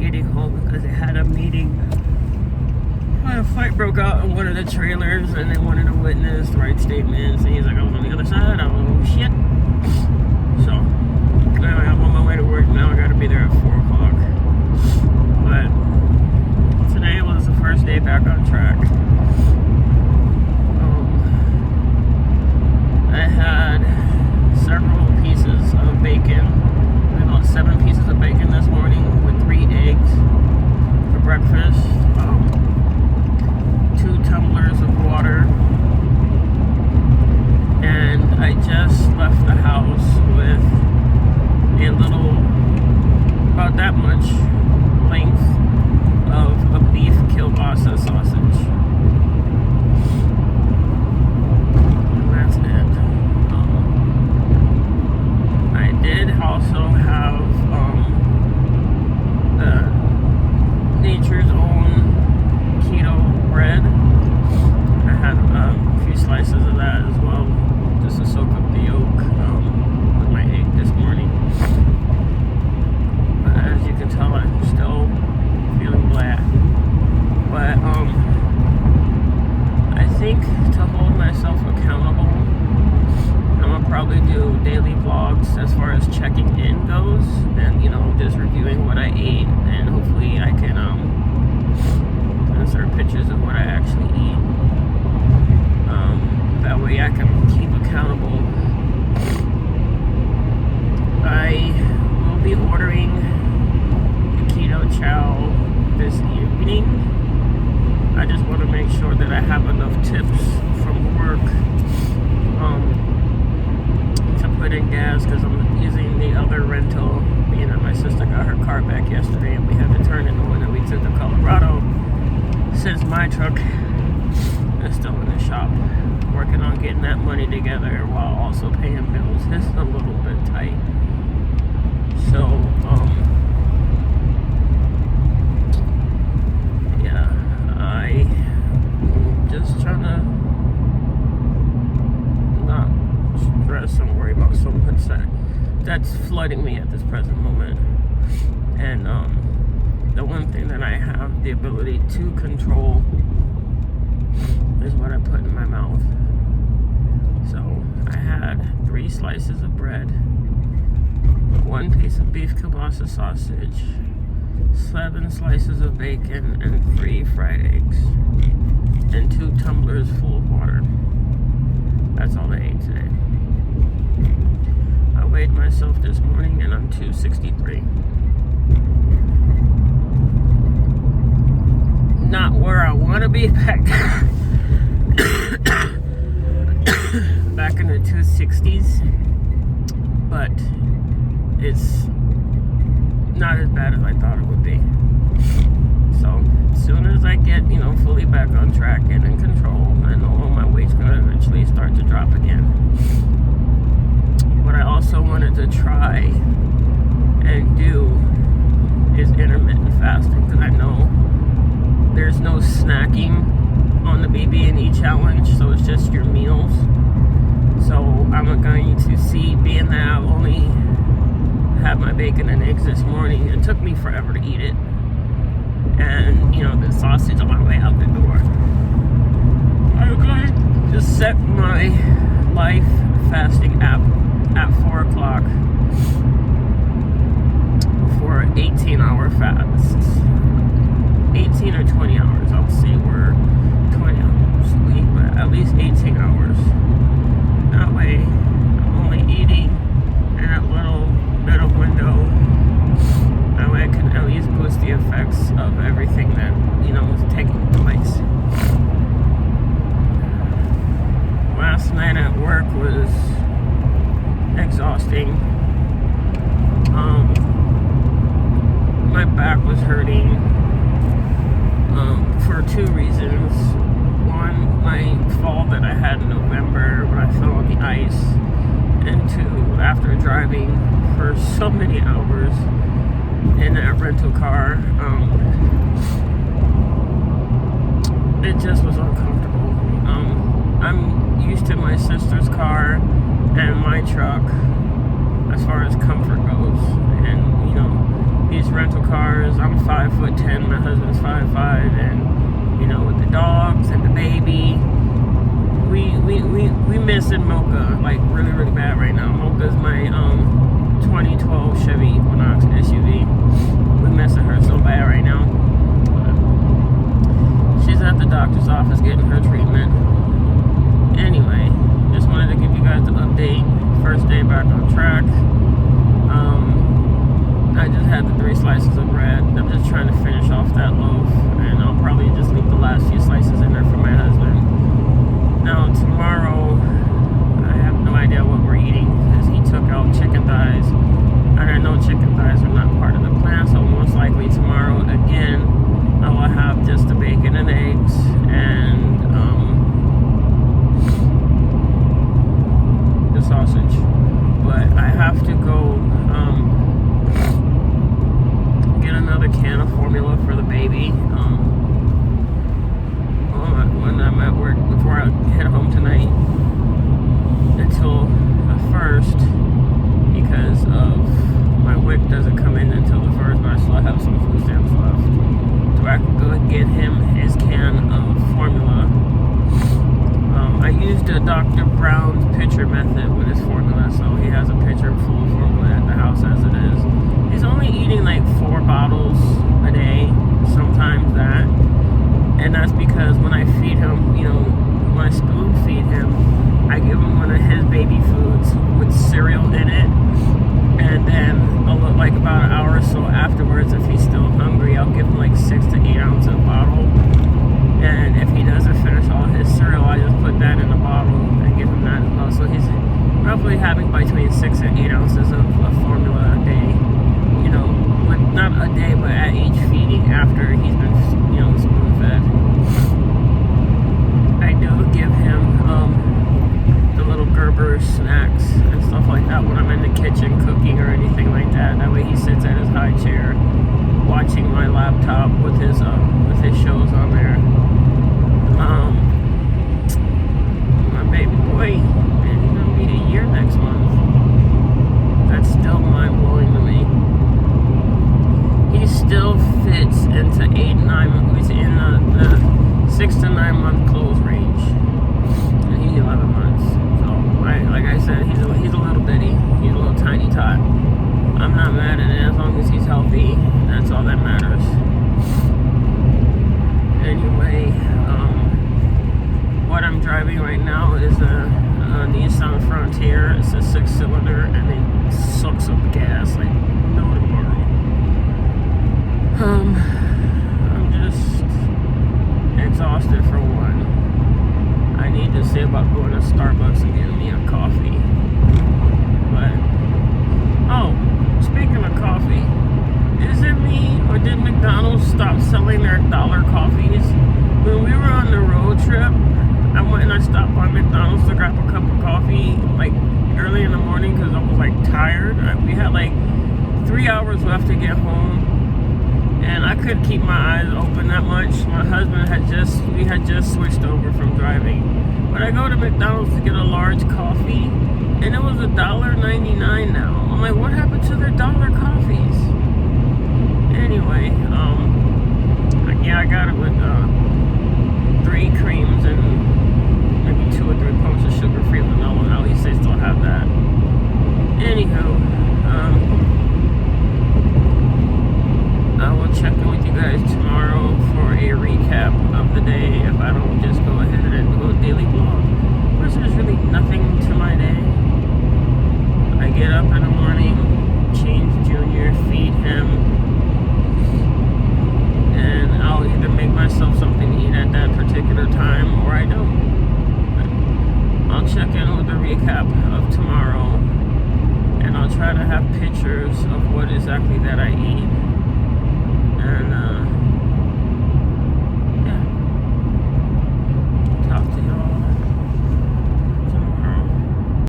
heading home because they had a meeting. A fight broke out in one of the trailers and they wanted a witness to write statements, and he's like, I was on the other side. Oh shit. So anyway, I'm on my way to work now. I gotta be there at 4 o'clock. But today was the first day back on track. I had several pieces of bacon, about 7 pieces of bacon this morning with 3 eggs for breakfast. 2 tumblers of water, and I just left the house with a little, about that much length of a beef kielbasa sausage, and that's it. I did also have the Nature's Own keto bread. I had a few slices of that as well, just to soak up the yolk with my egg this morning. But as you can tell, I'm still feeling blah. But I think to hold myself accountable, I'm gonna probably do daily vlogs as far as checking in goes, and just reviewing what I ate, and hopefully I can insert pictures of what I actually eat. That way I can keep accountable. I will be ordering the keto chow this evening. I just want to make sure that I have enough tips from work to put in gas, because I'm using the other rental, being that my sister got her car back yesterday and we had to turn in the one that we took to Colorado, since my truck is still in the shop. Working on getting that money together while also paying bills. It's a little bit tight. So, yeah, I'm just trying to not stress and worry about so much that's flooding me at this present moment. And the one thing that I have the ability to control is what I put in my mouth. So I had 3 slices of bread, 1 piece of beef kielbasa sausage, 7 slices of bacon, and 3 fried eggs, and 2 tumblers full of water. That's all I ate today. I weighed myself this morning and I'm 263. Not where I want to be, back in the 260s, but it's not as bad as I thought it would be. So as soon as I get fully back on track and in control, I know my weight's going to eventually start to drop again. What I also wanted to try and do is intermittent fasting, because I know there's no snacking on the BBBE challenge, so it's just your meals. So I'm going to see, being that I've only had my bacon and eggs this morning, it took me forever to eat it, and the sausage on my way out the door. I'm going to set my life fasting app at 4 o'clock for 18-hour fasts. 18 or 20 hours. I'll see where 20 hours a week, but at least 18 hours. That way, I'm only eating in that little bit of window. That way I can at least boost the effects of everything that, is taking place. Last night at work was exhausting. My back was hurting for 2 reasons. One, my fall that I had in November when I fell on the ice, and 2, after driving for so many hours in that rental car, it just was uncomfortable. I'm used to my sister's car and my truck as far as comfort goes, and these these rental cars. I'm 5'10", my husband's 5'5", and you know, with the dogs and the baby, we missing Mocha like really, really bad right now. Mocha's my 2012 Chevy Equinox SUV. We missing her so bad right now. She's at the doctor's office getting her treatment. Anyway, just wanted to give you guys the update. First day back on track. I just had the 3 slices of bread. I'm just trying to finish off that loaf, and I'll probably just leave the last few slices in there for my husband. Now tomorrow, I have no idea what we're eating because he took out chicken thighs, and I know chicken thighs are not part of the plan, so most likely tomorrow again I will have just the bacon and eggs and the sausage. But I have to go get another can of formula for the baby when I'm at work before I head home tonight until the 1st, because of my WIC doesn't come in until the 1st, but I still have some food stamps left, so I can go and get him his can of formula. I used a Dr. Brown's pitcher method with his formula, so he has a pitcher full of formula at the house as it is. He's only eating like 4 bottles a day, sometimes that. And that's because when I feed him, you know, when I spoon feed him, I give him one of his baby foods with cereal in it. And then like about an hour or so afterwards, if he's still hungry, I'll give him like 6 to 8 ounces of bottle. And if he doesn't finish all his cereal, I just put that in a bottle and give him that as well. So he's roughly having between 6 and 8 ounces of formula a day. You know, not a day, but at each feeding after he's been, you know, spoon fed. I do give him the little Gerber snacks and stuff like that when I'm in the kitchen cooking or anything like that. That way he sits at his high chair watching my laptop with his shows on there. My baby boy, man, he's gonna be a year next month. That's still mind blowing to me. He still fits into 8, 9. He's in the 6 to 9 month clothes range, and he's 11 months. So, like I said, he's a little bitty. He's a little tiny tot. I'm not mad at it as long as he's healthy. That's all that matters. Anyway, what I'm driving right now is a Nissan Frontier. It's a 6-cylinder, and it sucks up gas like no tomorrow. I'm just exhausted for one. I need to see about going to Starbucks and getting me a coffee. But speaking of coffee, is it me or did McDonald's stop selling their dollar coffees? When we were on the road trip, I went and I stopped by McDonald's to grab a cup of coffee like early in the morning because I was like tired. We had like 3 hours left to get home, and I couldn't keep my eyes open that much. My husband had just switched over from driving. But I go to McDonald's to get a large coffee, and it was $1.99 now. I'm like, what happened to their dollar coffees? Anyway, I got it with 3 creams and maybe 2 or 3 pumps of sugar-free vanilla. At least they still have that. Anywho, I will check in with you guys tomorrow for a recap of the day if I don't just go ahead and do a daily vlog. Which there's really nothing to my day. I get up in the morning, change Junior, feed him, and I'll either make myself something to eat at that particular time or I don't. I'll check in with a recap of tomorrow, and I'll try to have pictures of what exactly that I eat. And